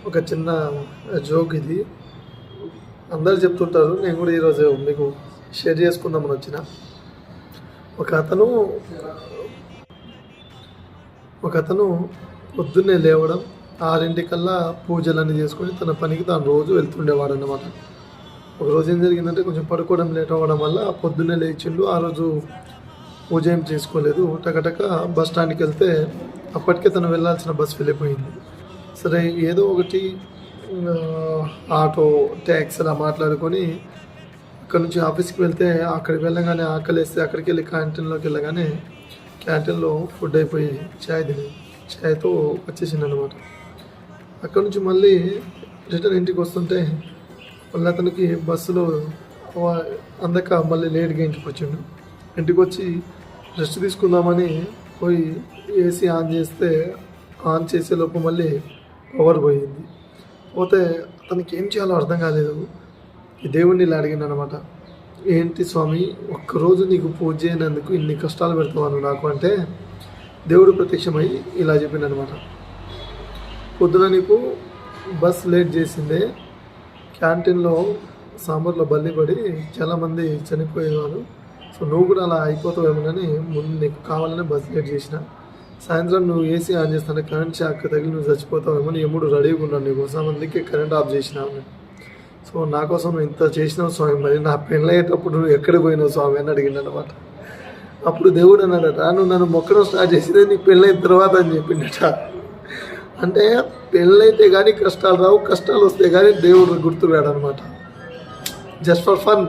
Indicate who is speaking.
Speaker 1: ఒక చిన్న జోక్ ఇది. అందరూ చెప్తుంటారు. నేను కూడా ఈరోజు మీకు షేర్ చేసుకుందామని వచ్చిన. ఒక అతను పొద్దున్నే లేవడం 6 పూజలన్నీ చేసుకొని తన పనికి తాను రోజు వెళ్తుండేవాడు అన్నమాట. ఒకరోజు ఏం జరిగిందంటే కొంచెం పడుకోవడం లేట్ అవ్వడం వల్ల పొద్దున్నే లేచిండు. ఆ రోజు పూజ ఏం చేసుకోలేదు. టకటక బస్ స్టాండ్కి వెళ్తే అప్పటికే తను వెళ్ళాల్సిన బస్సు వెళ్ళిపోయింది. సరే ఏదో ఒకటి ఆటో ట్యాక్సీ అలా మాట్లాడుకొని అక్కడ నుంచి ఆఫీస్కి వెళ్తే అక్కడికి వెళ్ళగానే ఆకలేస్తే అక్కడికి వెళ్ళి క్యాంటీన్లోకి వెళ్ళగానే క్యాంటీన్లో ఫుడ్ అయిపోయి ఛాయ్తో వచ్చేసింది అనమాట. అక్కడ నుంచి మళ్ళీ రిటర్న్ ఇంటికి వస్తుంటే మళ్ళీ అతనికి బస్సులో అందక మళ్ళీ లేట్గా ఇంటికి వచ్చిండు. ఇంటికి వచ్చి రెస్ట్ తీసుకుందామని పోయి ఏసీ ఆన్ చేసే లోపు మళ్ళీ పవర్ పోయింది. పోతే అతనికి ఏం చేయాలో అర్థం కాలేదు. ఈ దేవుడిని ఇలా అడిగిండు అనమాట. ఏంటి స్వామి, ఒక్కరోజు నీకు పూజ చేయనందుకు ఇన్ని కష్టాలు పెడతావాను నాకు అంటే దేవుడు ప్రత్యక్షమై ఇలా చెప్పిండు అనమాట. పొద్దున నీకు బస్ లేట్ చేసిందే, క్యాంటీన్లో సాంబార్లో బల్లి పడి చాలామంది చనిపోయేవారు. సో నువ్వు కూడా అలా అయిపోతావేమోనని ముందు నీకు కావాలనే బస్ లేట్ చేసిన. సాయంత్రం నువ్వు ఏసీ ఆన్ చేస్తానే కరెంట్ షాక్ తగిలి నువ్వు చచ్చిపోతావేమో నీ ఎముడు రెడీగా ఉన్నాను నీకోసం, అందుకే కరెంట్ ఆఫ్ చేసినావు. సో నా కోసం నువ్వు ఇంత చేసినావు స్వామి, మరి నా పెళ్ళయ్యేటప్పుడు నువ్వు ఎక్కడికి పోయినావు స్వామి అని అడిగిండు అనమాట. అప్పుడు దేవుడు అన్నాడట, నువ్వు నన్ను మొక్కడం స్టార్ట్ చేసేదే నీకు పెళ్ళైన తర్వాత అని చెప్పిండట. అంటే పెళ్ళైతే కానీ కష్టాలు రావు, కష్టాలు వస్తే కానీ దేవుడు గుర్తురాడు అనమాట. Just for fun.